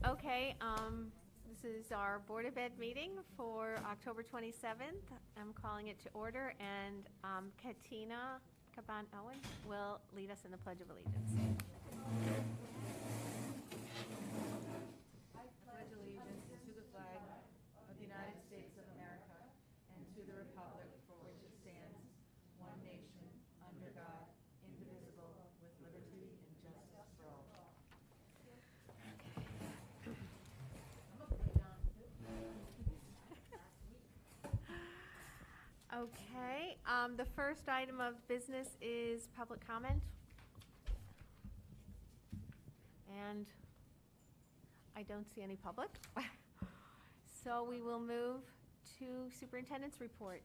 Okay, this is our Board of Ed meeting for October 27th. I'm calling it to order, and Katina Caban-Owen will lead us in the Pledge of Allegiance. I pledge allegiance to the flag of the United States of America and to the republic for which it stands, one nation, under God, indivisible, with liberty and justice for all. Okay, the first item of business is public comment. And I don't see any public. So we will move to Superintendent's Report.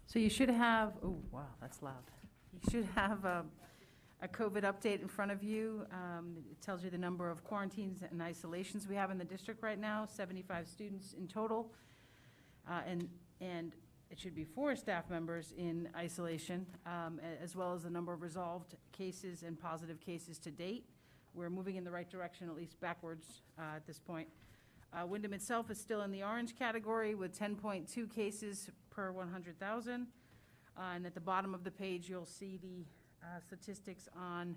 So you should have, oh wow, that's loud. You should have a COVID update in front of you. It tells you the number of quarantines and isolations we have in the district right now, 75 students in total. And it should be 4 staff members in isolation, as well as the number of resolved cases and positive cases to date. We're moving in the right direction, at least backwards at this point. Windham itself is still in the orange category with 10.2 cases per 100,000. And at the bottom of the page, you'll see the statistics on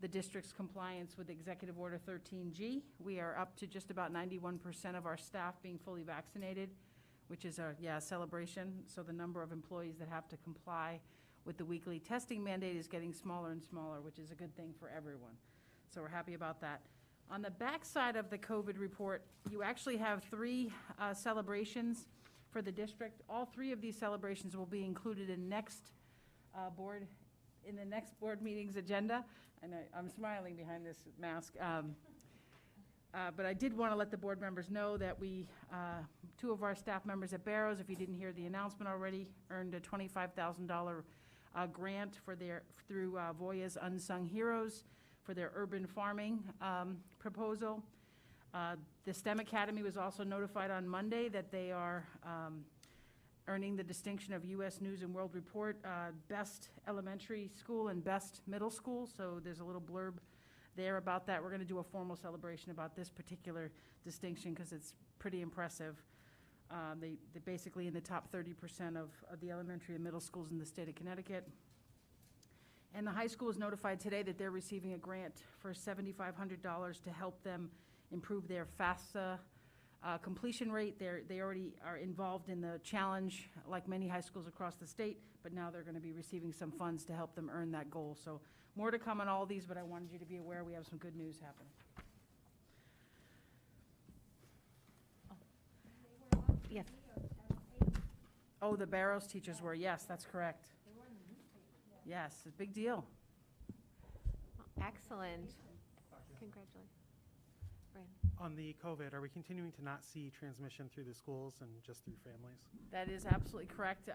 the district's compliance with Executive Order 13G. We are up to just about 91% of our staff being fully vaccinated, which is a celebration. So the number of employees that have to comply with the weekly testing mandate is getting smaller and smaller, which is a good thing for everyone. So we're happy about that. On the back side of the COVID report, you actually have 3 celebrations for the district. All 3 of these celebrations will be included in the next board meeting's agenda. And I'm smiling behind this mask. But I did want to let the board members know that we, 2 of our staff members at Barrows, if you didn't hear the announcement already, earned a $25,000 grant through Voya's Unsung Heroes for their urban farming proposal. The STEM Academy was also notified on Monday that they are earning the distinction of U.S. News and World Report Best Elementary School and Best Middle School. So there's a little blurb there about that. We're going to do a formal celebration about this particular distinction because it's pretty impressive. They're basically in the top 30% of the elementary and middle schools in the state of Connecticut. And the high school was notified today that they're receiving a grant for $7,500 to help them improve their FAFSA completion rate. They already are involved in the challenge like many high schools across the state, but now they're going to be receiving some funds to help them earn that goal. So more to come on all these, but I wanted you to be aware we have some good news happening. Yes. Oh, the Barrows teachers were, yes, that's correct. Yes, a big deal. Excellent. Congratulations. Brian. On the COVID, are we continuing to not see transmission through the schools and just through families? That is absolutely correct.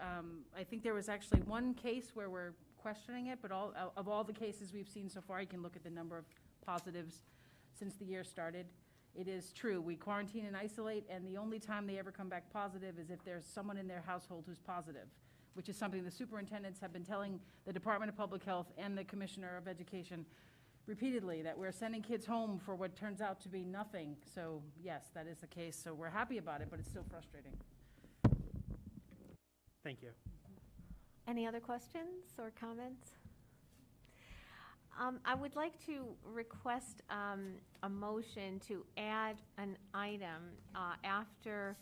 I think there was actually one case where we're questioning it, but of all the cases we've seen so far, you can look at the number of positives since the year started. It is true. We quarantine and isolate, and the only time they ever come back positive is if there's someone in their household who's positive, which is something the superintendents have been telling the Department of Public Health and the Commissioner of Education repeatedly, that we're sending kids home for what turns out to be nothing. So yes, that is the case. So we're happy about it, but it's still frustrating. Thank you. Any other questions or comments? I would like to request a motion to add an item after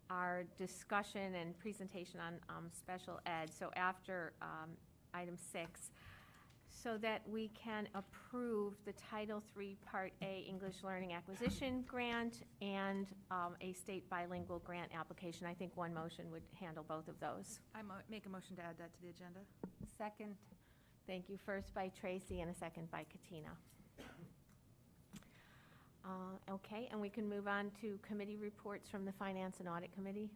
our discussion and presentation on special ed, so after item 6, so that we can approve the Title III Part A English Learning Acquisition Grant and a state bilingual grant application. I think one motion would handle both of those. I make a motion to add that to the agenda. Second. Thank you. First by Tracy and a second by Katina. Okay, and we can move on to committee reports from the Finance and Audit Committee.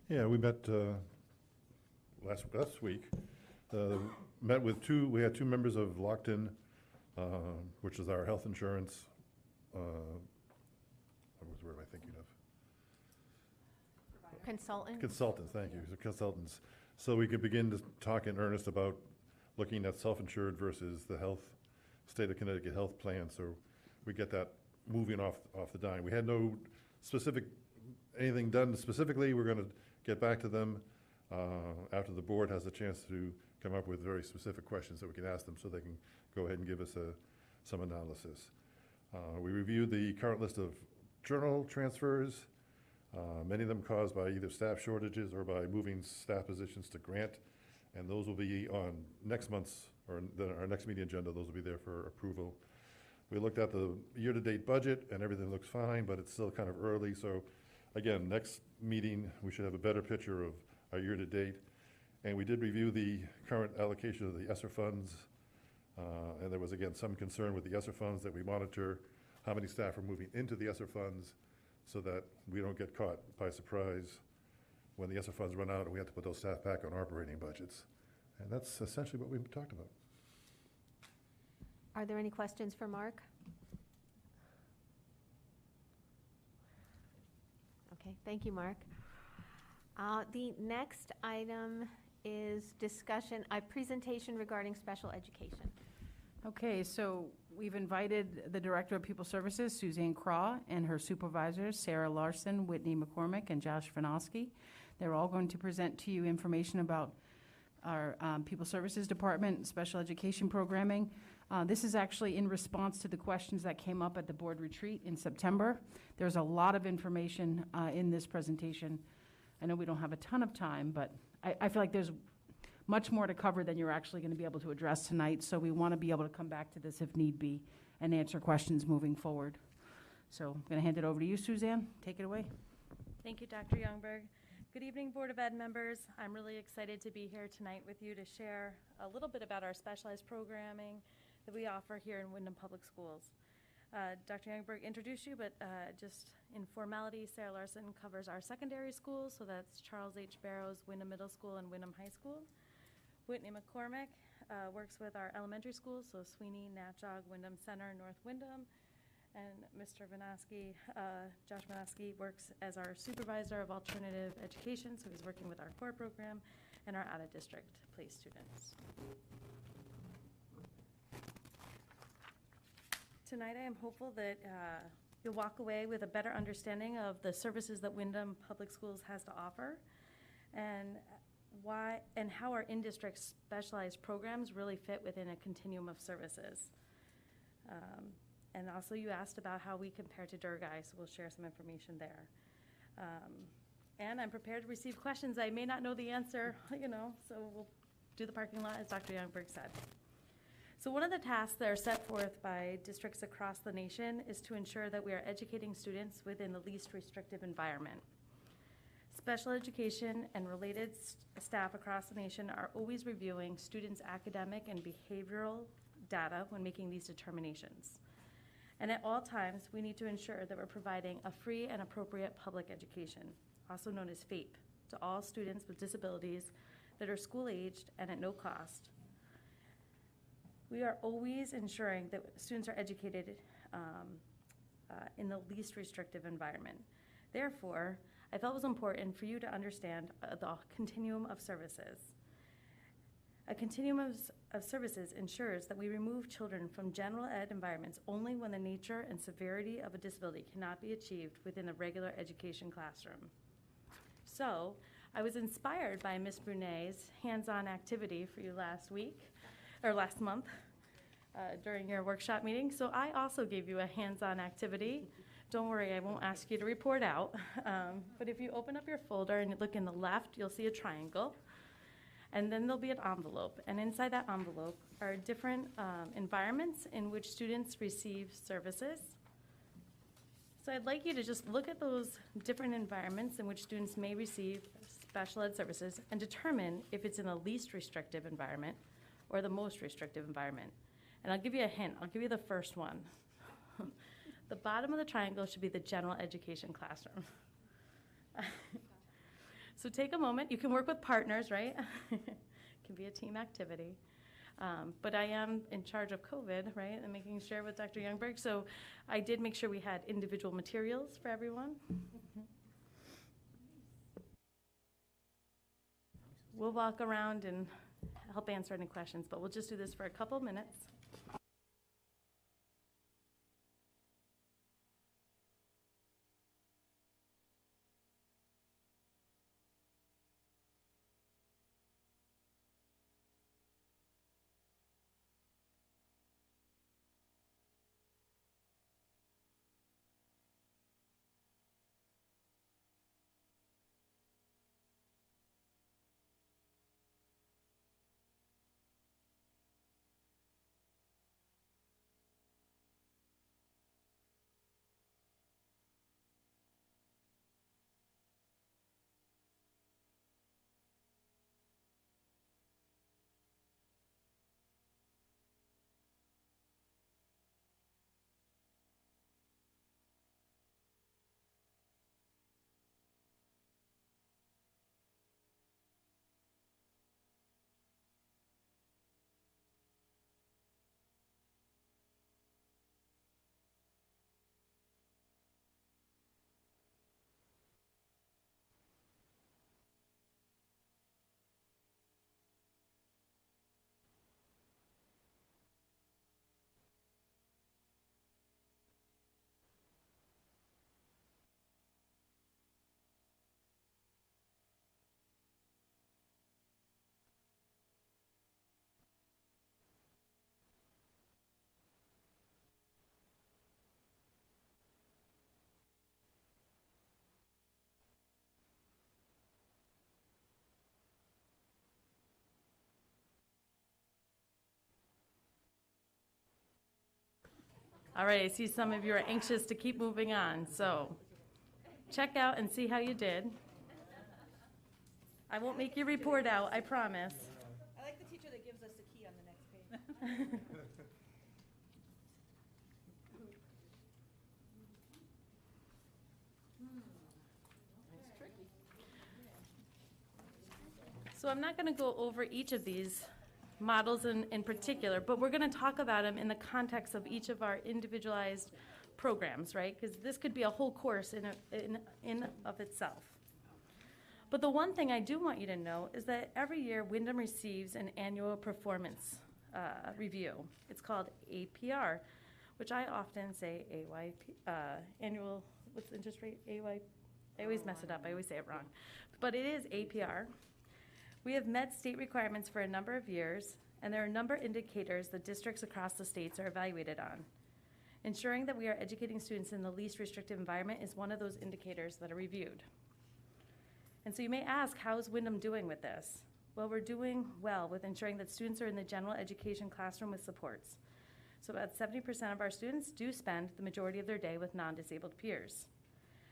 Yeah, we met last week. Met with we had 2 members of Locked-In, which is our health insurance. What was the word am I thinking of? Consultant. Consultants, thank you. So consultants. So we could begin to talk in earnest about looking at self-insured versus the state of Connecticut health plan. So we get that moving off the dime. We had no specific, anything done specifically. We're going to get back to them after the board has a chance to come up with very specific questions that we can ask them so they can go ahead and give us some analysis. We reviewed the current list of journal transfers, many of them caused by either staff shortages or by moving staff positions to grant, and those will be on next month's, or our next meeting agenda. Those will be there for approval. We looked at the year-to-date budget, and everything looks fine, but it's still kind of early. So again, next meeting, we should have a better picture of our year-to-date. And we did review the current allocation of the ESSER funds. And there was, again, some concern with the ESSER funds, that we monitor how many staff are moving into the ESSER funds so that we don't get caught by surprise when the ESSER funds run out and we have to put those staff back on operating budgets. And that's essentially what we've talked about. Are there any questions for Mark? Okay, thank you, Mark. The next item is discussion, a presentation regarding special education. Okay, so we've invited the Director of Pupil Services, Suzanne Craw, and her supervisors, Sarah Larson, Whitney McCormick, and Josh Vinosky. They're all going to present to you information about our Pupil Services Department, special education programming. This is actually in response to the questions that came up at the board retreat in September. There's a lot of information in this presentation. I know we don't have a ton of time, but I feel like there's much more to cover than you're actually going to be able to address tonight, so we want to be able to come back to this if need be and answer questions moving forward. So I'm going to hand it over to you, Suzanne. Take it away. Thank you, Dr. Youngberg. Good evening, Board of Ed members. I'm really excited to be here tonight with you to share a little bit about our specialized programming that we offer here in Windham Public Schools. Dr. Youngberg introduced you, but just in formality, Sarah Larson covers our secondary schools, so that's Charles H. Barrows, Windham Middle School, and Windham High School. Whitney McCormick works with our elementary schools, so Sweeney, Natchog, Windham Center, North Windham. And Mr. Vinosky, Josh Vinosky, works as our supervisor of alternative education, so he's working with our CoOR program and our out-of-district place students. Tonight I am hopeful that you'll walk away with a better understanding of the services that Windham Public Schools has to offer, and why and how our in-district specialized programs really fit within a continuum of services. And also you asked about how we compare to Durgai, so we'll share some information there. And I'm prepared to receive questions. I may not know the answer, so we'll do the parking lot as Dr. Youngberg said. So one of the tasks that are set forth by districts across the nation is to ensure that we are educating students within the least restrictive environment. Special education and related staff across the nation are always reviewing students' academic and behavioral data when making these determinations. And at all times, we need to ensure that we're providing a free and appropriate public education, also known as FAPE, to all students with disabilities that are school-aged and at no cost. We are always ensuring that students are educated in the least restrictive environment. Therefore, I felt it was important for you to understand the continuum of services. A continuum of services ensures that we remove children from general ed environments only when the nature and severity of a disability cannot be achieved within the regular education classroom. So, I was inspired by Ms. Brunet's hands-on activity for you last month during your workshop meeting. So I also gave you a hands-on activity. Don't worry, I won't ask you to report out. But if you open up your folder and look in the left, you'll see a triangle. And then there'll be an envelope. And inside that envelope are different environments in which students receive services. So I'd like you to just look at those different environments in which students may receive special ed services and determine if it's in the least restrictive environment or the most restrictive environment. And I'll give you a hint. I'll give you the first one. The bottom of the triangle should be the general education classroom. So take a moment. You can work with partners, right? It can be a team activity. But I am in charge of COVID, right, and making sure with Dr. Youngberg. So I did make sure we had individual materials for everyone. We'll walk around and help answer any questions, but we'll just do this for a couple minutes. All right, I see some of you are anxious to keep moving on, so check out and see how you did. I won't make you report out, I promise. I like the teacher that gives us the key on the next page. So I'm not going to go over each of these models in particular, but we're going to talk about them in the context of each of our individualized programs, right? Because this could be a whole course in of itself. But the one thing I do want you to know is that every year Windham receives an annual performance review. It's called APR, which I often say AYP, annual, what's the interest rate? AY, I always mess it up, I always say it wrong. But it is APR. We have met state requirements for a number of years, and there are a number of indicators that districts across the states are evaluated on. Ensuring that we are educating students in the least restrictive environment is one of those indicators that are reviewed. And so you may ask, how is Windham doing with this? Well, we're doing well with ensuring that students are in the general education classroom with supports. So about 70% of our students do spend the majority of their day with non-disabled peers.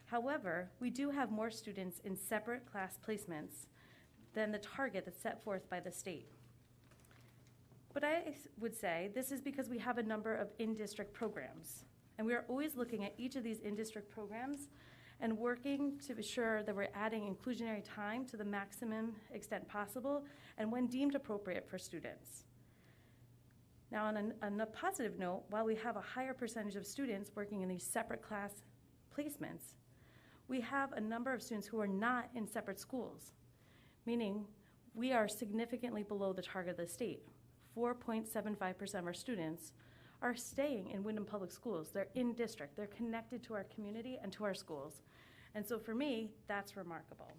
However, we do have more students in separate class placements than the target that's set forth by the state. But I would say this is because we have a number of in-district programs, and we are always looking at each of these in-district programs and working to ensure that we're adding inclusionary time to the maximum extent possible and when deemed appropriate for students. Now, on a positive note, while we have a higher percentage of students working in these separate class placements, we have a number of students who are not in separate schools, meaning we are significantly below the target of the state. 4.75% of our students are staying in Windham Public Schools. They're in district. They're connected to our community and to our schools. And so for me, that's remarkable.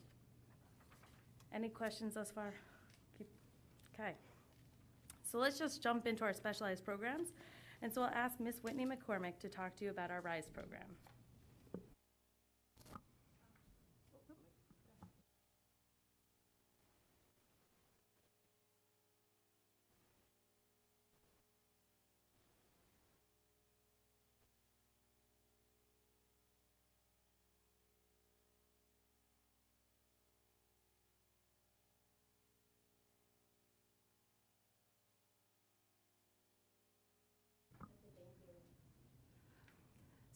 Any questions thus far? Okay. So let's just jump into our specialized programs. And so I'll ask Ms. Whitney McCormick to talk to you about our RISE program.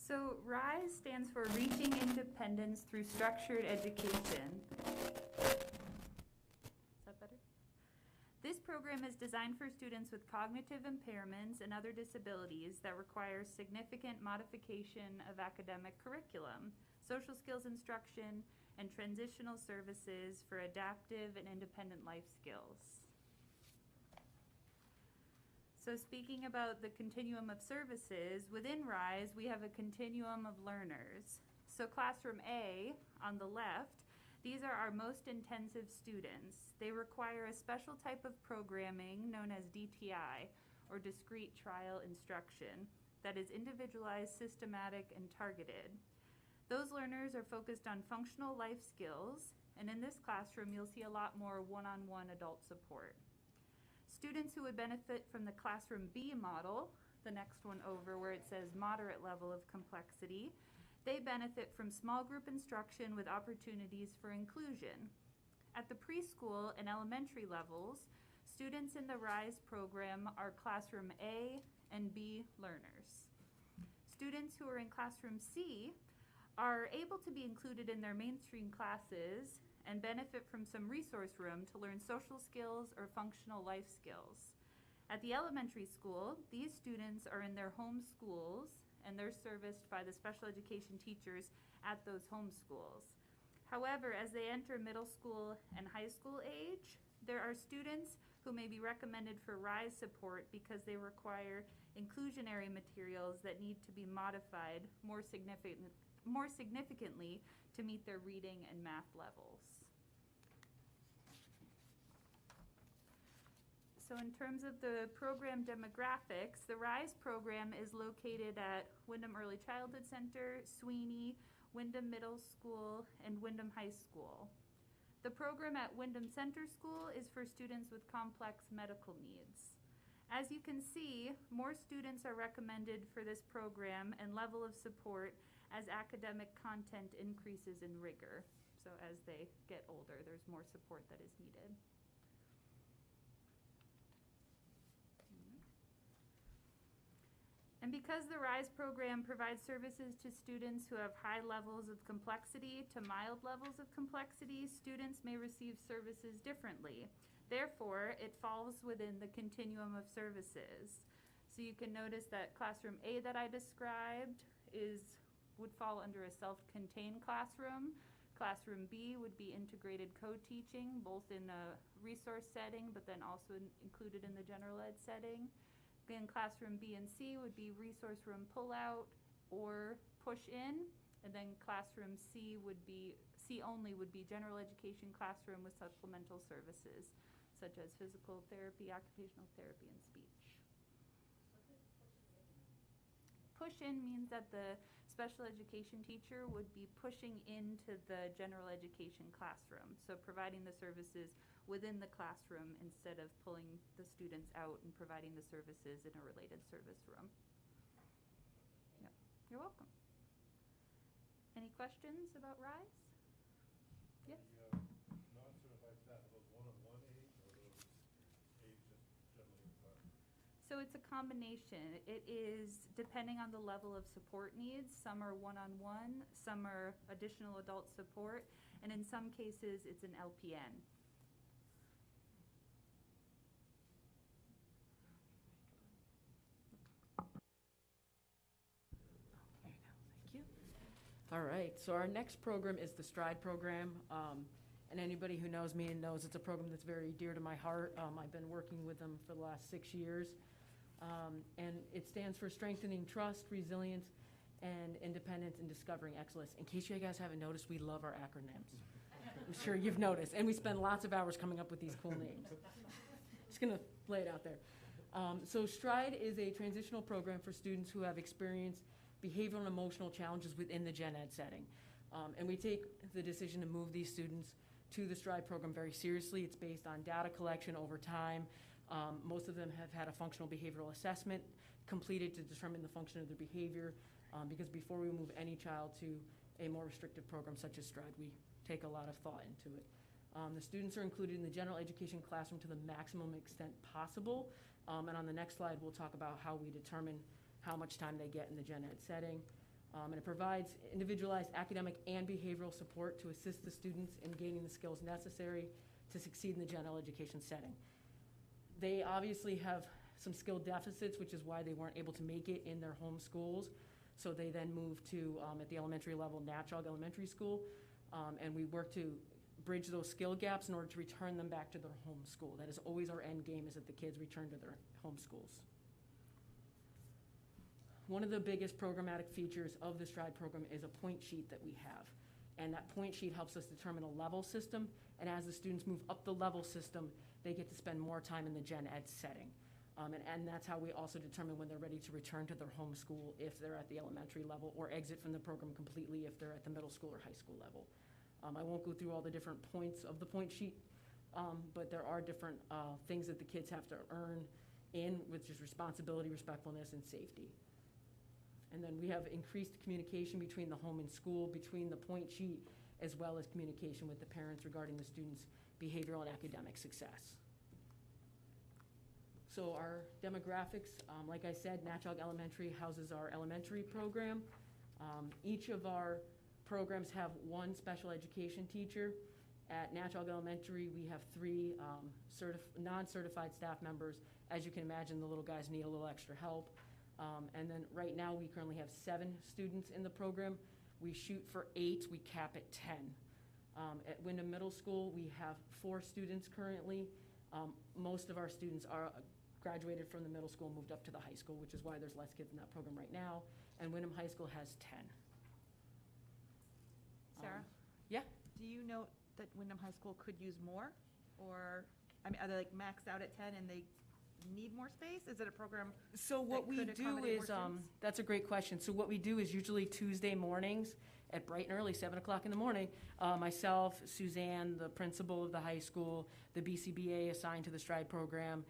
So RISE stands for Reaching Independence Through Structured Education. Is that better? This program is designed for students with cognitive impairments and other disabilities that require significant modification of academic curriculum, social skills instruction, and transitional services for adaptive and independent life skills. So speaking about the continuum of services, within RISE, we have a continuum of learners. So classroom A, on the left, these are our most intensive students. They require a special type of programming known as DTI, or discrete trial instruction, that is individualized, systematic, and targeted. Those learners are focused on functional life skills, and in this classroom, you'll see a lot more one-on-one adult support. Students who would benefit from the classroom B model, the next one over where it says moderate level of complexity, they benefit from small group instruction with opportunities for inclusion. At the preschool and elementary levels, students in the RISE program are classroom A and B learners. Students who are in classroom C are able to be included in their mainstream classes and benefit from some resource room to learn social skills or functional life skills. At the elementary school, these students are in their home schools and they're serviced by the special education teachers at those home schools. However, as they enter middle school and high school age, there are students who may be recommended for RISE support because they require inclusionary materials that need to be modified more significantly to meet their reading and math levels. So in terms of the program demographics, the RISE program is located at Windham Early Childhood Center, Sweeney, Windham Middle School, and Windham High School. The program at Windham Center School is for students with complex medical needs. As you can see, more students are recommended for this program and level of support as academic content increases in rigor. So as they get older, there's more support that is needed. And because the RISE program provides services to students who have high levels of complexity to mild levels of complexity, students may receive services differently. Therefore, it falls within the continuum of services. So you can notice that classroom A that I described would fall under a self-contained classroom. Classroom B would be integrated co-teaching, both in a resource setting, but then also included in the general ed setting. Then classroom B and C would be resource room pull-out or push-in. And then classroom C only would be general education classroom with supplemental services, such as physical therapy, occupational therapy, and speech. Push-in means that the special education teacher would be pushing into the general education classroom, so providing the services within the classroom instead of pulling the students out and providing the services in a related service room. Yep. You're welcome. Any questions about RISE? Yes? The non-certified staff, are those one-on-one aides, or are those aides just generally in class? So it's a combination. It is depending on the level of support needs. Some are one-on-one, some are additional adult support, and in some cases, it's an LPN. All right, so our next program is the STRIDE program. And anybody who knows me knows it's a program that's very dear to my heart. I've been working with them for the last 6 years. And it stands for Strengthening Trust, Resilience, and Independence in Discovering Excellence. In case you guys haven't noticed, we love our acronyms. I'm sure you've noticed. And we spend lots of hours coming up with these cool names. Just gonna lay it out there. So STRIDE is a transitional program for students who have experienced behavioral and emotional challenges within the gen ed setting. And we take the decision to move these students to the STRIDE program very seriously. It's based on data collection over time. Most of them have had a functional behavioral assessment completed to determine the function of their behavior, because before we move any child to a more restrictive program such as STRIDE, we take a lot of thought into it. The students are included in the general education classroom to the maximum extent possible. And on the next slide, we'll talk about how we determine how much time they get in the gen ed setting. And it provides individualized academic and behavioral support to assist the students in gaining the skills necessary to succeed in the general education setting. They obviously have some skill deficits, which is why they weren't able to make it in their home schools. So they then moved to, at the elementary level, Natchog Elementary School. And we work to bridge those skill gaps in order to return them back to their home school. That is always our end game, is that the kids return to their home schools. One of the biggest programmatic features of the STRIDE program is a point sheet that we have. And that point sheet helps us determine a level system. And as the students move up the level system, they get to spend more time in the gen ed setting. And that's how we also determine when they're ready to return to their home school if they're at the elementary level, or exit from the program completely if they're at the middle school or high school level. I won't go through all the different points of the point sheet, but there are different things that the kids have to earn in, which is responsibility, respectfulness, and safety. And then we have increased communication between the home and school, between the point sheet, as well as communication with the parents regarding the students' behavioral and academic success. So our demographics, like I said, Natchog Elementary houses our elementary program. Each of our programs have one special education teacher. At Natchog Elementary, we have 3 non-certified staff members. As you can imagine, the little guys need a little extra help. And then right now, we currently have 7 students in the program. We shoot for 8, we cap at 10. At Windham Middle School, we have 4 students currently. Most of our students are graduated from the middle school and moved up to the high school, which is why there's less kids in that program right now. And Windham High School has 10. Sarah? Yeah? Do you note that Windham High School could use more? Or, I mean, are they like maxed out at 10 and they need more space? Is it a program? So what that we could do accommodate more is, students? that's a great question. So what we do is usually Tuesday mornings at bright and early, 7 o'clock in the morning, myself, Suzanne, the principal of the high school, the BCBA assigned to the STRIDE program,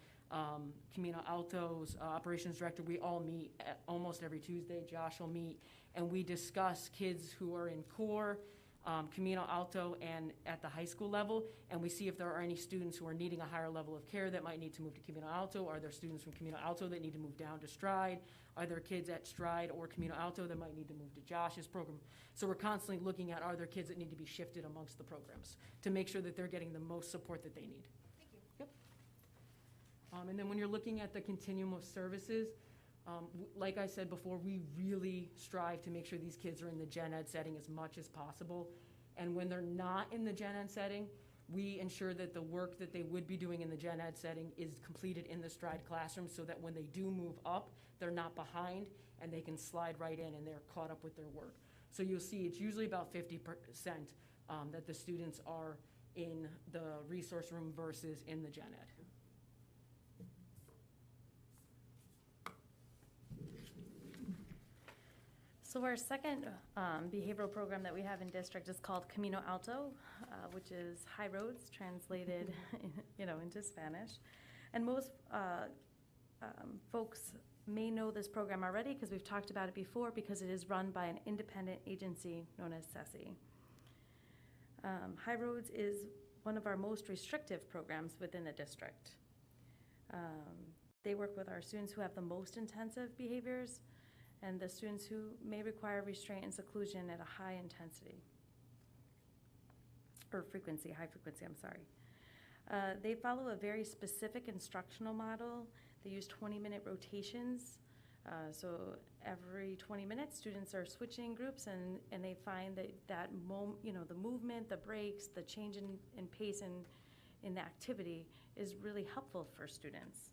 Camino Alto's operations director, we all meet almost every Tuesday. Josh will meet, and we discuss kids who are in CoOR, Camino Alto, and at the high school level, and we see if there are any students who are needing a higher level of care that might need to move to Camino Alto. Are there students from Camino Alto that need to move down to Stride? Are there kids at Stride or Camino Alto that might need to move to Josh's program? So we're constantly looking at, are there kids that need to be shifted amongst the programs to make sure that they're getting the most support that they need. Thank you. Yep. And then when you're looking at the continuum of services, like I said before, we really strive to make sure these kids are in the gen ed setting as much as possible. And when they're not in the gen ed setting, we ensure that the work that they would be doing in the gen ed setting is completed in the Stride classroom so that when they do move up, they're not behind and they can slide right in and they're caught up with their work. So you'll see it's usually about 50% that the students are in the resource room versus in the gen ed. So our second behavioral program that we have in district is called Camino Alto, which is high roads translated, into Spanish. And most folks may know this program already because we've talked about it before, because it is run by an independent agency known as CESI. High Roads is one of our most restrictive programs within the district. They work with our students who have the most intensive behaviors and the students who may require restraint and seclusion at a high intensity, or high frequency, I'm sorry. They follow a very specific instructional model. They use 20-minute rotations. So every 20 minutes, students are switching groups, and they find that the movement, the breaks, the change in pace in the activity is really helpful for students.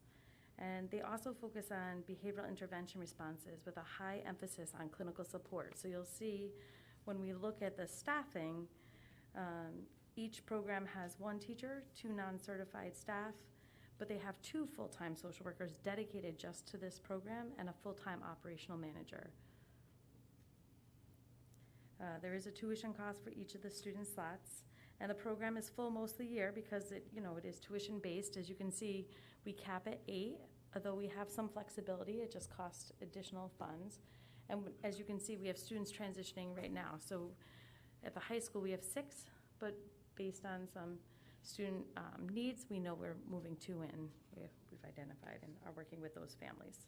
And they also focus on behavioral intervention responses with a high emphasis on clinical support. So you'll see when we look at the staffing, each program has one teacher, 2 non-certified staff, but they have 2 full-time social workers dedicated just to this program and a full-time operational manager. There is a tuition cost for each of the student slots, and the program is full most of the year because it is tuition-based. As you can see, we cap at 8, although we have some flexibility. It just costs additional funds. And as you can see, we have students transitioning right now. So at the high school, we have 6, but based on some student needs, we know we're moving 2 in. We've identified and are working with those families.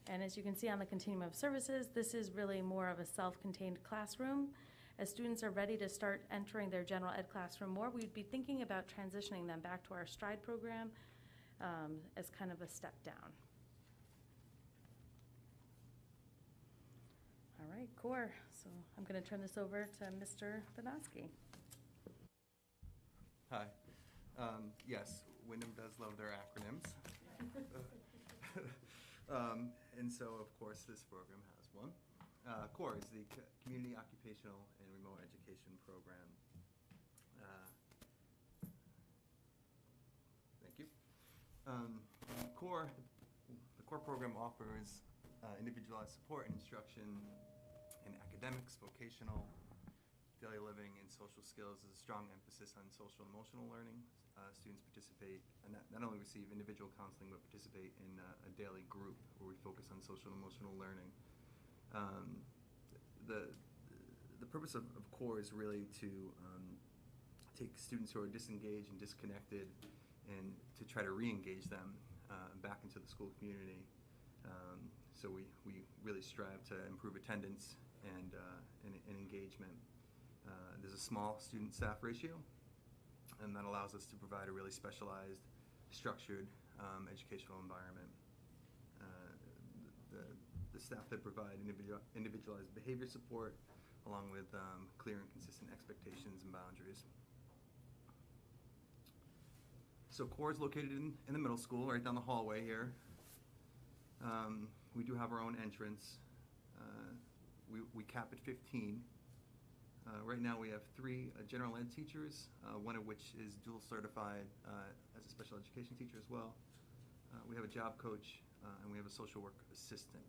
And as you can see on the continuum of services, this is really more of a self-contained classroom. As students are ready to start entering their general ed classroom more, we'd be thinking about transitioning them back to our Stride program as kind of a step down. All right, CoOR. So I'm going to turn this over to Mr. Banoski. Hi. Yes, Windham does love their acronyms. And so, of course, this program has one. CoOR is the Community Occupational and Remote Education Program. Thank you. The CoOR program offers individualized support and instruction in academics, vocational, daily living, and social skills. There's a strong emphasis on social and emotional learning. Students participate, not only receive individual counseling, but participate in a daily group where we focus on social and emotional learning. The purpose of CoOR is really to take students who are disengaged and disconnected and to try to re-engage them back into the school community. So we really strive to improve attendance and engagement. There's a small student staff ratio, and that allows us to provide a really specialized, structured educational environment. The staff that provide individualized behavior support, along with clear and consistent expectations and boundaries. So CoOR is located in the middle school, right down the hallway here. We do have our own entrance. We cap at 15. Right now we have 3 general ed teachers, one of which is dual certified as a special education teacher as well. We have a job coach, and we have a social work assistant.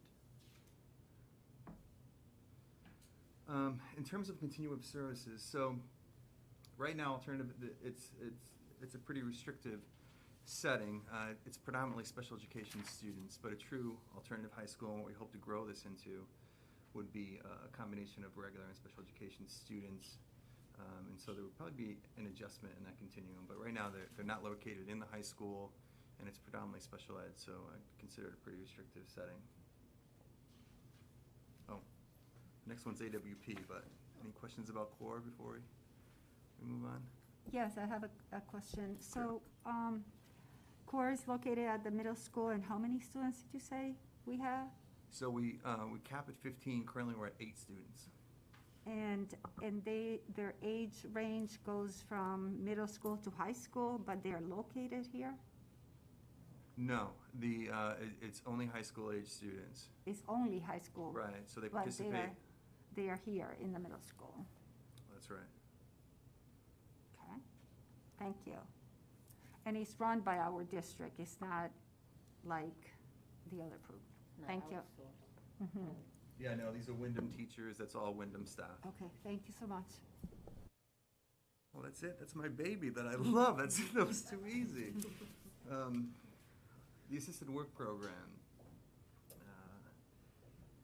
In terms of continuum of services, so right now alternative, it's a pretty restrictive setting. It's predominantly special education students, but a true alternative high school, and what we hope to grow this into, would be a combination of regular and special education students. And so there would probably be an adjustment in that continuum. But right now, they're not located in the high school, and it's predominantly special ed, so I consider it a pretty restrictive setting. Oh, next one's AWP, but any questions about CoOR before we move on? Yes, I have a question. So, CoOR is located at the middle school, and how many students did you say we have? So we cap at 15. Currently, we're at 8 students. And their age range goes from middle school to high school, but they are located here? No, it's only high school age students. It's only high school? Right, so they But participate. they are here in the middle school. That's right. Okay, thank you. And it's run by our district, it's not like the other group? Thank you. Mhm. Yeah, no, these are Windham teachers. That's all Windham staff. Okay, thank you so much. Well, that's it. That's my baby that I love. That was too easy. The assisted work program.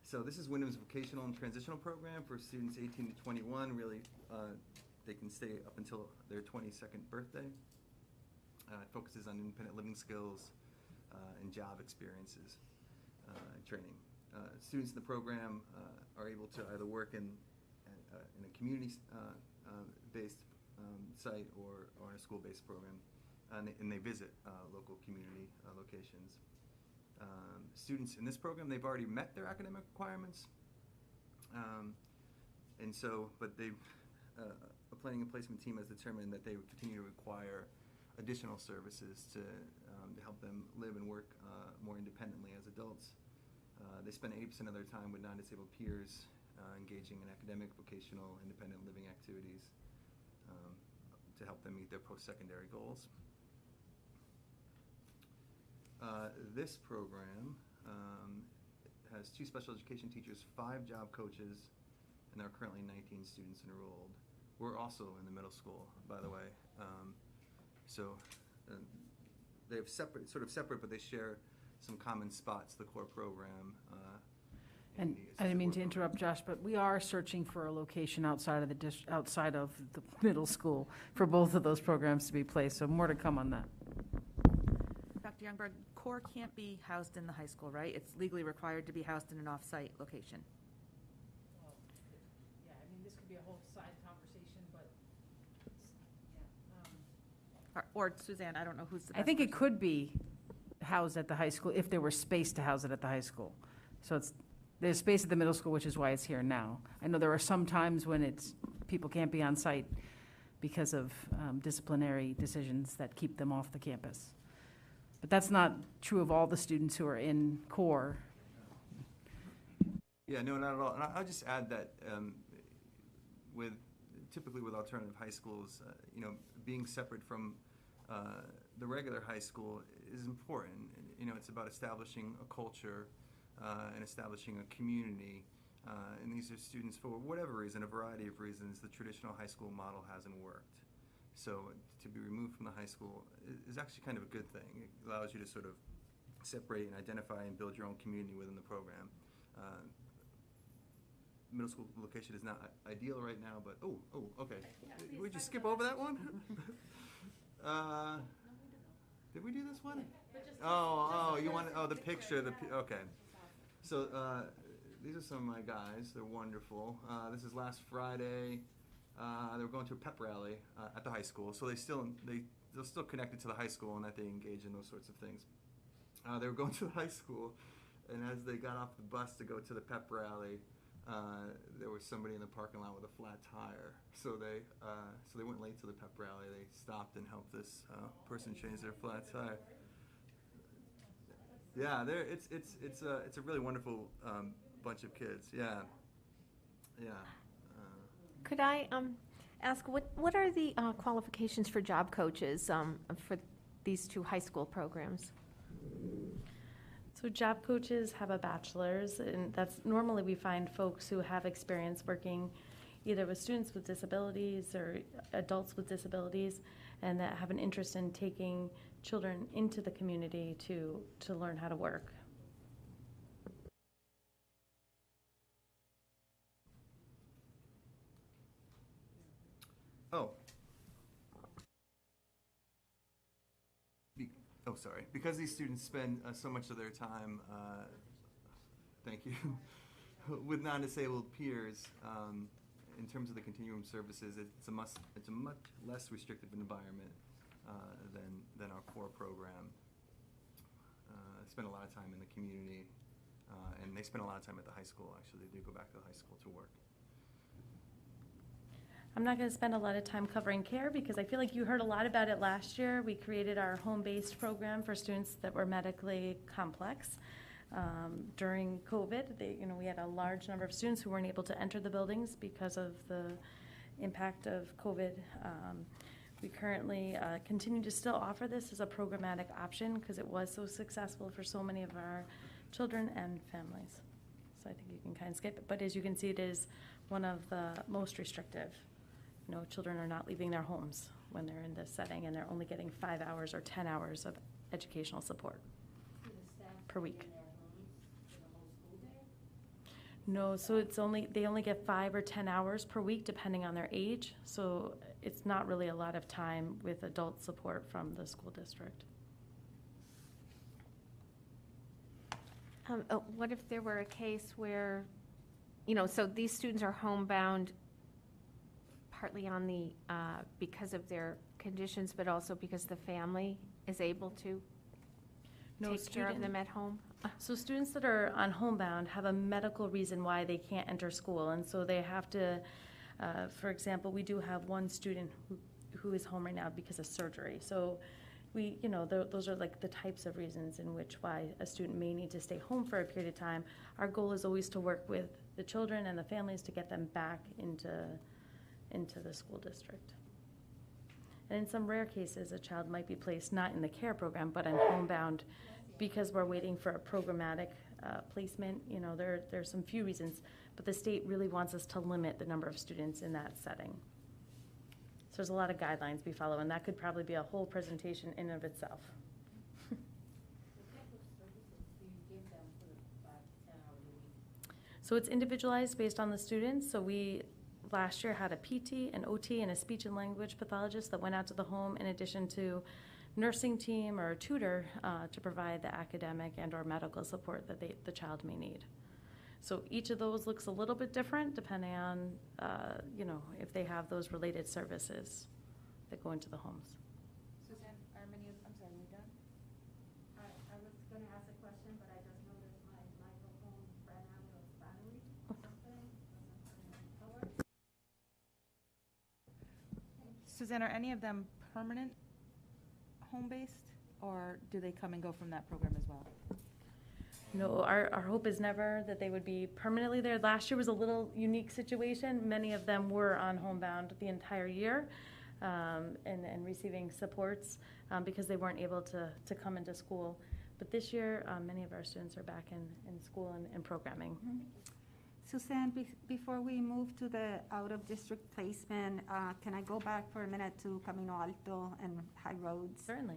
So this is Windham's Vocational and Transitional program for students 18 to 21. Really, they can stay up until their 22nd birthday. It focuses on independent living skills and job experiences and training. Students in the program are able to either work in a community-based site or in a school-based program, and they visit local community locations. Students in this program, they've already met their academic requirements, and so, but a planning and placement team has determined that they would continue to require additional services to help them live and work more independently as adults. They spend 80% of their time with non-disabled peers, engaging in academic, vocational, independent living activities to help them meet their post-secondary goals. This program has 2 special education teachers, 5 job coaches, and there are currently 19 students enrolled. We're also in the middle school, by the way. So they have sort of separate, but they share some common spots, the CoOR program. And I didn't mean to interrupt, Josh, but we are searching for a location outside of the middle school for both of those programs to be placed, so more to come on that. Dr. Youngberg, CoOR can't be housed in the high school, right? It's legally required to be housed in an off-site location. Yeah, I mean, this could be a whole side conversation, but, Or Suzanne, I don't know who's the best I think it person. could be housed at the high school if there were space to house it at the high school. So there's space at the middle school, which is why it's here now. I know there are some times when people can't be on site because of disciplinary decisions that keep them off the campus. But that's not true of all the students who are in CoOR. Yeah, no, not at all. And I'll just add that typically with alternative high schools, being separate from the regular high school is important. It's about establishing a culture and establishing a community. And these are students, for whatever reason, a variety of reasons, the traditional high school model hasn't worked. So to be removed from the high school is actually kind of a good thing. It allows you to sort of separate and identify and build your own community within the program. Middle school location is not ideal right now, but, okay. Did we just skip over that one? Did we do this one? You want, the picture, okay. So these are some of my guys. They're wonderful. This is last Friday. They were going to a pep rally at the high school, so they're still connected to the high school and that they engage in those sorts of things. They were going to the high school, and as they got off the bus to go to the pep rally, there was somebody in the parking lot with a flat tire. So they went late to the pep rally. They stopped and helped this person change their flat tire. Yeah, it's a really wonderful bunch of kids. Yeah. Could I ask, what are the qualifications for job coaches for these 2 high school programs? So job coaches have a bachelor's, and that's normally we find folks who have experience working either with students with disabilities or adults with disabilities. and that have an interest in taking children into the community to learn how to work. Oh. Sorry. Because these students spend so much of their time, thank you, with non-disabled peers, in terms of the continuum services, it's a much less restrictive environment than our CoOR program. They spend a lot of time in the community, and they spend a lot of time at the high school, actually. They do go back to the high school to work. I'm not going to spend a lot of time covering CARE because I feel like you heard a lot about it last year. We created our home-based program for students that were medically complex. During COVID, we had a large number of students who weren't able to enter the buildings because of the impact of COVID. We currently continue to still offer this as a programmatic option because it was so successful for so many of our children and families. So I think you can kind of skip it. But as you can see, it is one of the most restrictive. Children are not leaving their homes when they're in this setting, and they're only getting 5 hours or 10 hours of educational support per week. No, so they only get 5 or 10 hours per week depending on their age. So it's not really a lot of time with adult support from the school district. What if there were a case where, so these students are homebound partly on the, because of their conditions, but also because the family is able to take care of them at home? So students that are on homebound have a medical reason why they can't enter school, and so they have to, for example, we do have one student who is home right now because of surgery. So we, those are like the types of reasons in which why a student may need to stay home for a period of time. Our goal is always to work with the children and the families to get them back into the school district. And in some rare cases, a child might be placed not in the CARE program, but in homebound because we're waiting for a programmatic placement. There's some few reasons, but the state really wants us to limit the number of students in that setting. So there's a lot of guidelines we follow, and that could probably be a whole presentation in and of itself. So it's individualized based on the students. So we last year had a PT, an OT, and a speech and language pathologist that went out to the home in addition to nursing team or a tutor to provide the academic and or medical support that the child may need. So each of those looks a little bit different depending on, if they have those related services that go into the homes. Suzanne, are many of, I'm sorry, you're done? I was going to ask a question, but I just noticed my microphone ran out of battery or something. Suzanne, are any of them permanent home-based, or do they come and go from that program as well? No, our hope is never that they would be permanently there. Last year was a little unique situation. Many of them were on homebound the entire year and receiving supports because they weren't able to come into school. But this year, many of our students are back in school and programming. Mm-hmm. Suzanne, before we move to the out-of-district placement, can I go back for a minute to Camino Alto and High Roads? Certainly.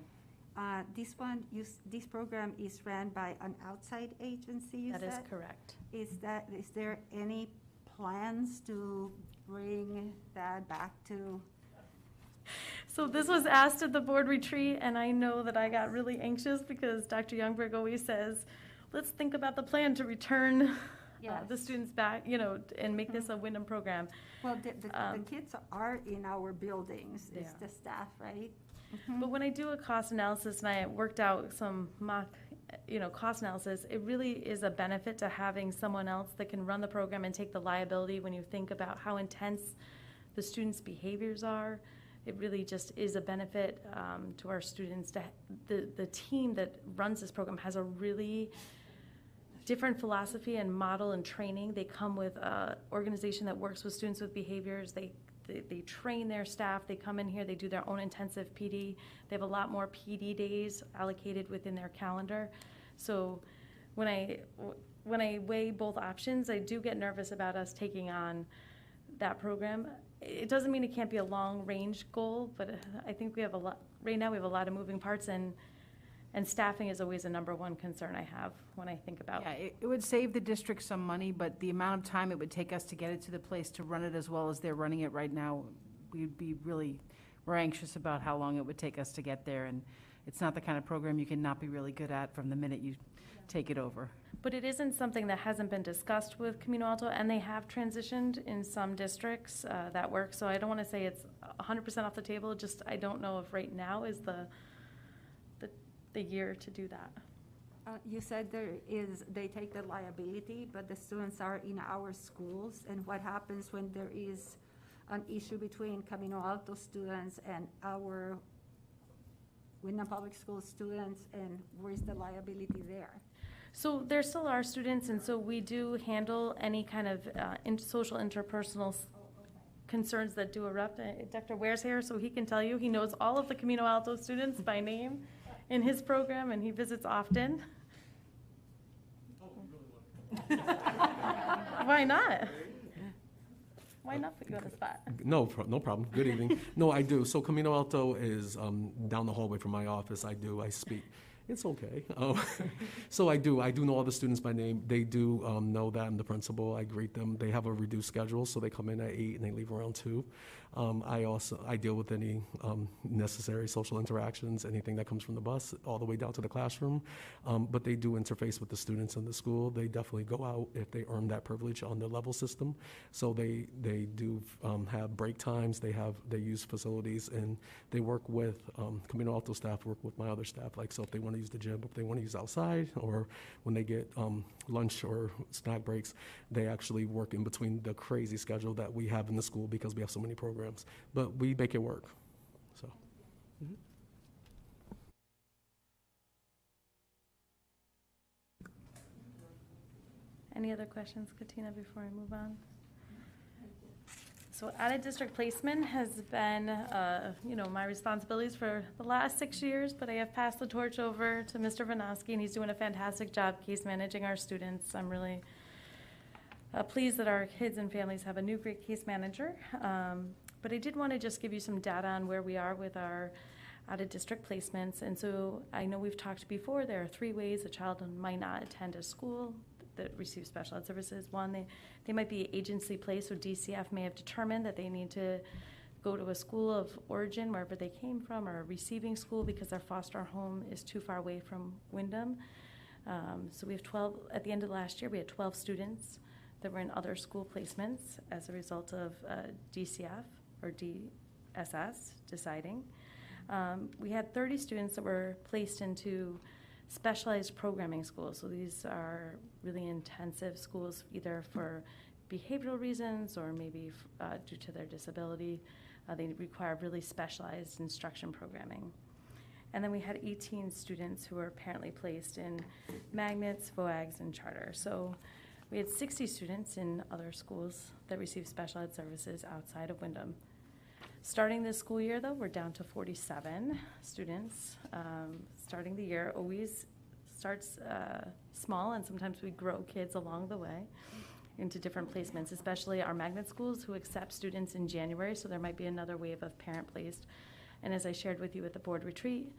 This program is ran by an outside agency, you said? That is correct. Is there any plans to bring that back to? So this was asked at the board retreat, and I know that I got really anxious because Dr. Youngberg always says, let's think about the plan to return the students back, and make this a Windham program. Well, the kids are in our buildings, it's the staff, right? Mm-hmm. But when I do a cost analysis, and I worked out some mock, cost analysis, it really is a benefit to having someone else that can run the program and take the liability when you think about how intense the students' behaviors are. It really just is a benefit to our students. The team that runs this program has a really different philosophy and model and training. They come with an organization that works with students with behaviors. They train their staff. They come in here. They do their own intensive PD. They have a lot more PD days allocated within their calendar. So when I weigh both options, I do get nervous about us taking on that program. it doesn't mean it can't be a long-range goal, but I think we have a lot, right now we have a lot of moving parts, and staffing is always a number one concern I have when I think about. Yeah, it would save the district some money, but the amount of time it would take us to get it to the place to run it as well as they're running it right now, we're anxious about how long it would take us to get there, and it's not the kind of program you can not be really good at from the minute you take it over. But it isn't something that hasn't been discussed with Camino Alto, and they have transitioned in some districts that work. So I don't want to say it's 100% off the table, just I don't know if right now is the year to do that. You said they take the liability, but the students are in our schools, and what happens when there is an issue between Camino Alto students and our Windham Public School students, and where's the liability there? So there still are students, and so we do handle any kind of social interpersonal concerns that do erupt. Dr. Ware's here, so he can tell you. He knows all of the Camino Alto students by name in his program, and he visits often. Why not? Why not put you on the spot? No problem. Good evening. No, I do. So Camino Alto is down the hallway from my office. I speak. It's okay. So I do know all the students by name. They do know that I'm the principal. I greet them. They have a reduced schedule, so they come in at 8 and they leave around 2. I deal with any necessary social interactions, anything that comes from the bus, all the way down to the classroom. But they do interface with the students in the school. They definitely go out if they earn that privilege on the level system. So they do have break times. They use facilities, and they work with Camino Alto staff. Work with my other staff. Like, so if they want to use the gym, if they want to use outside, or when they get lunch or snack breaks, they actually work in between the crazy schedule that we have in the school because we have so many programs. But we make it work. So. Mm-hmm. Any other questions, Katina, before I move on? So out-of-district placement has been, my responsibilities for the last 6 years, but I have passed the torch over to Mr. Vanosky, and he's doing a fantastic job case managing our students. I'm really pleased that our kids and families have a new great case manager. But I did want to just give you some data on where we are with our out-of-district placements. And so I know we've talked before, there are 3 ways a child might not attend a school that receives special ed services. One, they might be agency placed, so DCF may have determined that they need to go to a school of origin, wherever they came from, or a receiving school because their foster home is too far away from Windham. So we have 12, at the end of last year, we had 12 students that were in other school placements as a result of DCF or DSS deciding. We had 30 students that were placed into specialized programming schools. So these are really intensive schools, either for behavioral reasons or maybe due to their disability. They require really specialized instruction programming. And then we had 18 students who were apparently placed in magnets, VOAGs, and charter. So we had 60 students in other schools that receive special ed services outside of Windham. Starting this school year, though, we're down to 47 students. Starting the year always starts small, and sometimes we grow kids along the way into different placements, especially our magnet schools who accept students in January, so there might be another wave of parent placed. And as I shared with you at the board retreat,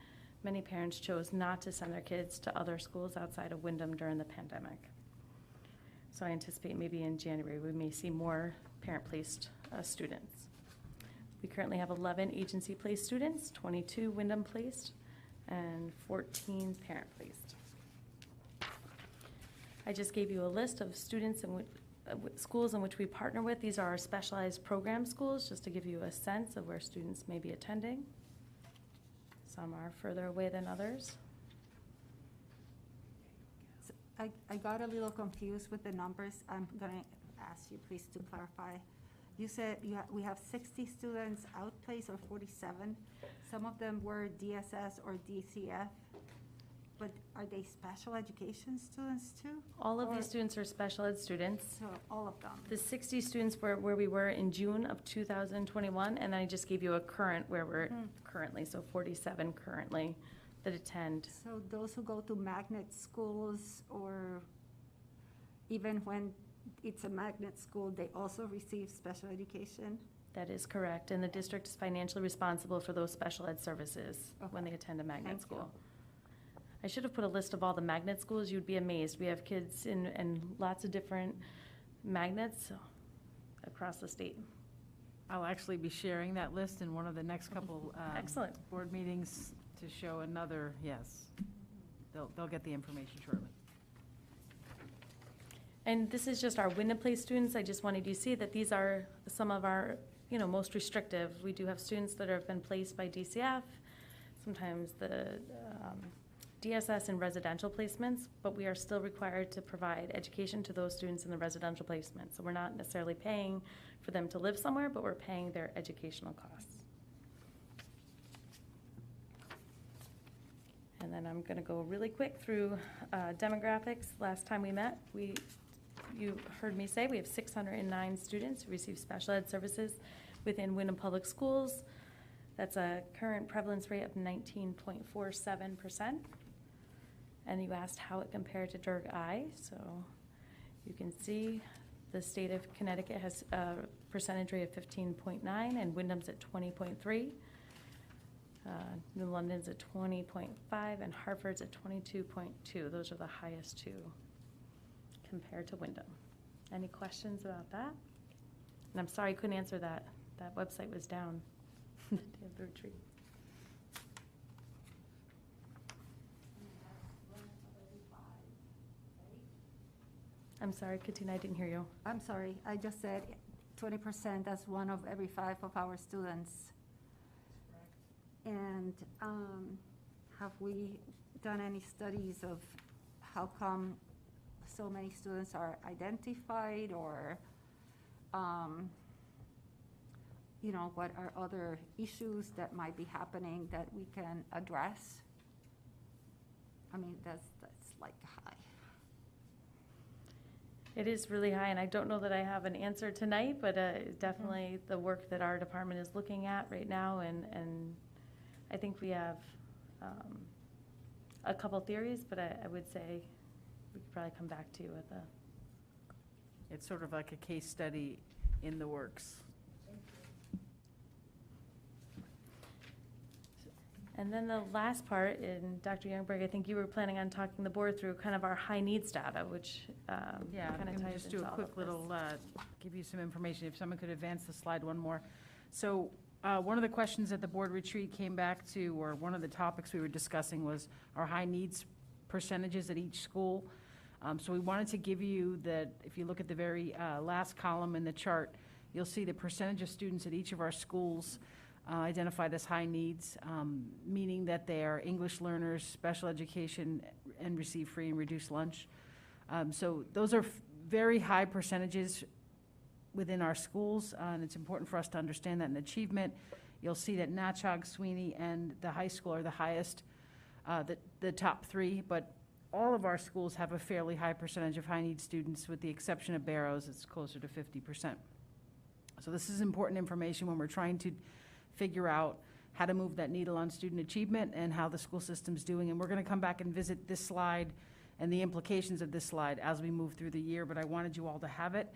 many parents chose not to send their kids to other schools outside of Windham during the pandemic. So I anticipate maybe in January we may see more parent-placed students. We currently have 11 agency-placed students, 22 Windham-placed, and 14 parent-placed. I just gave you a list of students and schools in which we partner with. These are our specialized program schools, just to give you a sense of where students may be attending. Some are further away than others. So I got a little confused with the numbers. I'm going to ask you please to clarify. You said we have 60 students outplaced, or 47. Some of them were DSS or DCF, but are they special education students too? All of these students are special ed students. So all of them. The 60 students were where we were in June of 2021, and I just gave you a current where we're currently, so 47 currently that attend. So those who go to magnet schools, or even when it's a magnet school, they also receive special education? That is correct, and the district is financially responsible for those special ed services when they attend a magnet Thank you. school. I should have put a list of all the magnet schools. You'd be amazed. We have kids in lots of different magnets across the state. I'll actually be sharing that list in one of the next couple Excellent. board meetings to show another, yes. They'll get the information shortly. And this is just our Windham Place students. I just wanted you to see that these are some of our, most restrictive. We do have students that have been placed by DCF, sometimes the DSS and residential placements, but we are still required to provide education to those students in the residential placement. So we're not necessarily paying for them to live somewhere, but we're paying their educational costs. And then I'm going to go really quick through demographics. Last time we met, you heard me say we have 609 students who receive special ed services within Windham Public Schools. That's a current prevalence rate of 19.47%. And you asked how it compared to Durg I. So you can see the state of Connecticut has a percentage rate of 15.9 and Windham's at 20.3. New London's at 20.5 and Hartford's at 22.2. Those are the highest two compared to Windham. Any questions about that? And I'm sorry I couldn't answer that. That website was down the day of the retreat. I'm sorry, Katina, I didn't hear you. I'm sorry, I just said 20%, that's 1 of every 5 of our students. And have we done any studies of how come so many students are identified, or, what are other issues that might be happening that we can address? I mean, that's like high. It is really high, and I don't know that I have an answer tonight, but definitely the work that our department is looking at right now, and I think we have a couple theories, but I would say we could probably come back to you with a. It's sort of like a case study in the works. And then the last part, and Dr. Youngberg, I think you were planning on talking the board through kind of our high needs data, which Yeah, kind I'm of going to ties just do into a all quick of this. little, give you some information. If someone could advance the slide one more. So one of the questions at the board retreat came back to, or one of the topics we were discussing was our high needs percentages at each school. So we wanted to give you that, if you look at the very last column in the chart, you'll see the percentage of students at each of our schools identified as high needs, meaning that they are English learners, special education, and receive free and reduced lunch. So those are very high percentages within our schools, and it's important for us to understand that in achievement. You'll see that Natchog, Sweeney, and the high school are the highest, the top 3, but all of our schools have a fairly high percentage of high-need students, with the exception of Barrows. It's closer to 50%. So this is important information when we're trying to figure out how to move that needle on student achievement and how the school system's doing. And we're going to come back and visit this slide and the implications of this slide as we move through the year, but I wanted you all to have it.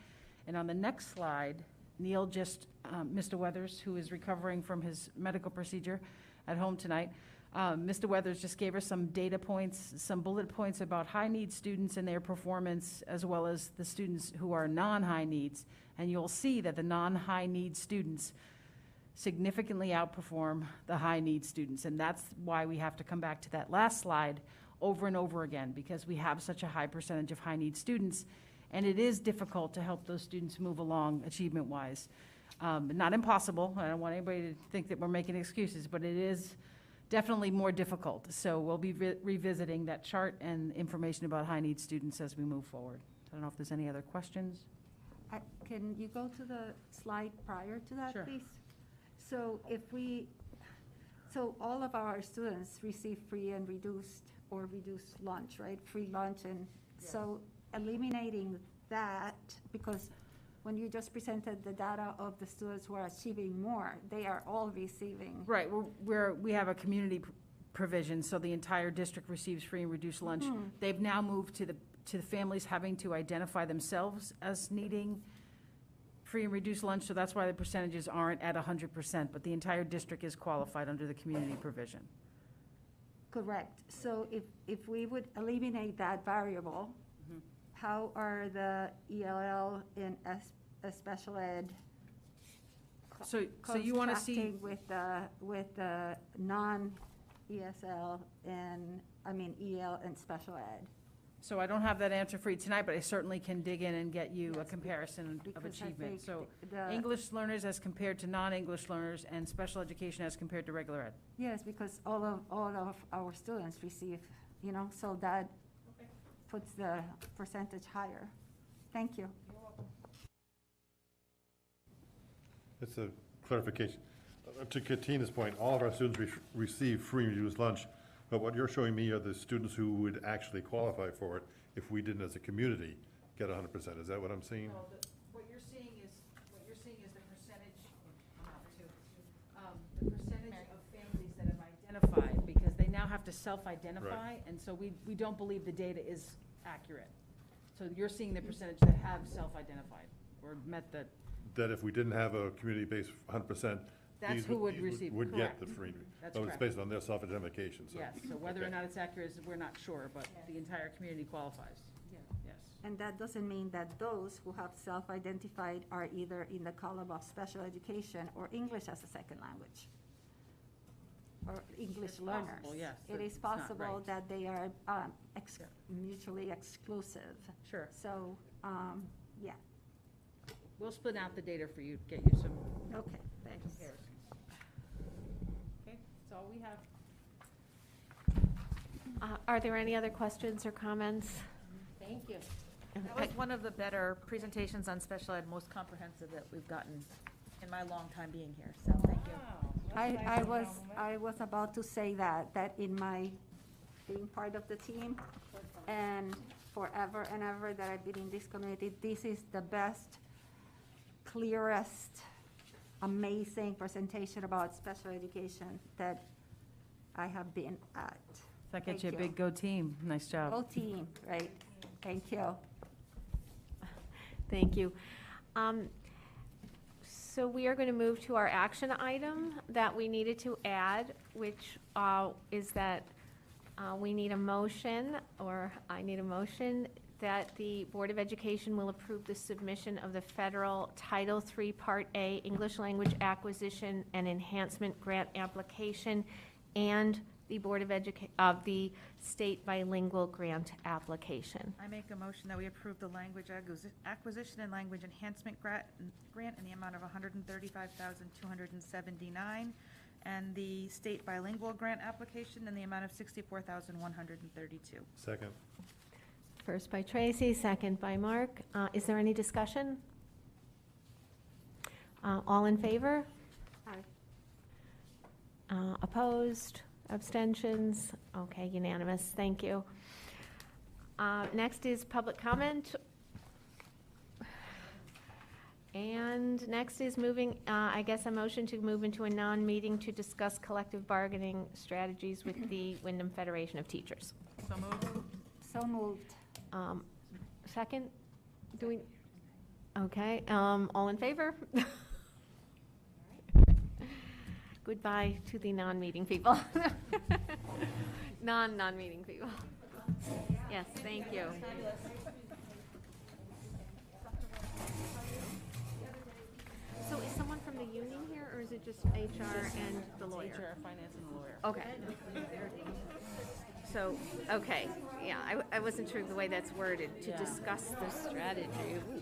And on the next slide, Neil just, Mr. Weathers, who is recovering from his medical procedure at home tonight, Mr. Weathers just gave us some data points, some bullet points about high-need students and their performance, as well as the students who are non-high needs. And you'll see that the non-high-need students significantly outperform the high-need students. And that's why we have to come back to that last slide over and over again, because we have such a high percentage of high-need students. And it is difficult to help those students move along achievement-wise. Not impossible. I don't want anybody to think that we're making excuses, but it is definitely more difficult. So we'll be revisiting that chart and information about high-need students as we move forward. I don't know if there's any other questions. Can you go to the slide prior to that, Sure. please? So so all of our students receive free and reduced or reduced lunch, right? Free lunch, and so eliminating that, because when you just presented the data of the students who are achieving more, they are all receiving. Right, we have a community provision, so the entire district receives free and reduced lunch. They've now moved to the families having to identify themselves as needing free and reduced lunch, so that's why the percentages aren't at 100%, but the entire district is qualified under the community provision. Correct. So if we would eliminate that variable, how are the ELL and special ed So you want to see, contrasting with the non-ESL and, EL and special ed? so I don't have that answer for you tonight, but I certainly can dig in and get you a Yes, comparison of because I achievement. think So the- English learners as compared to non-English learners, and special education as compared to regular ed. Yes, because all of our students receive, so that puts the percentage higher. Thank you. It's a clarification. To Katina's point, all of our students receive free and reduced lunch, but what you're showing me are the students who would actually qualify for it if we didn't, as a community, get 100%. Is that what I'm seeing? Well, what you're seeing is the percentage, the percentage of families that have identified, because they now have to self-identify, and so we don't believe the data is accurate. So you're seeing the percentage that have self-identified or met the, That if we didn't have a community-based 100%, That's these who would these receive, would get the correct. free. That's So it's correct. based on their self-identification, so. yes, so whether or Okay. not it's accurate, we're not sure, but the entire community qualifies. Yes. And that doesn't mean that those who have self-identified are either in the column of special education or English as a second language, or English It's learners. possible, yes, It but is it's not possible right. that they are mutually exclusive. Sure. So, yeah, We'll split out the data for you, get you some okay, thanks. comparisons. Okay, that's all we have. Are there any other questions or comments? Thank you. That was one of the better presentations on special ed, most comprehensive that we've gotten in my long time being here, so thank you. I was about to say that in my being part of the team and forever and ever that I've been in this community, this is the best, clearest, amazing presentation about special education that I have been at. That gets Thank you a you. big go team. Nice job. Go team, right? Thank you. Thank you. So we are going to move to our action item that we needed to add, which is that we need a motion, or I need a motion, that the Board of Education will approve the submission of the federal Title III Part A English Language Acquisition and Enhancement Grant application and the the State Bilingual Grant application. I make a motion that we approve the language acquisition and language enhancement grant in the amount of $135,279, and the state bilingual grant application in the amount of $64,132. Second. First by Tracy, second by Mark. Is there any discussion? All in favor? Aye. Opposed? Abstentions? Okay, unanimous. Thank you. Next is public comment. And next is moving, I guess, a motion to move into a non-meeting to discuss collective bargaining strategies with the Windham Federation of Teachers. So moved. So moved. Second? Do we? Okay, all in favor? Goodbye to the non-meeting people. Non-meeting people. Yes, thank you. So is someone from the union here, or is it just HR and the lawyer? HR, finance, and the lawyer. Okay. So, okay, yeah, I wasn't sure the way that's worded, to discuss the strategy. Ooh.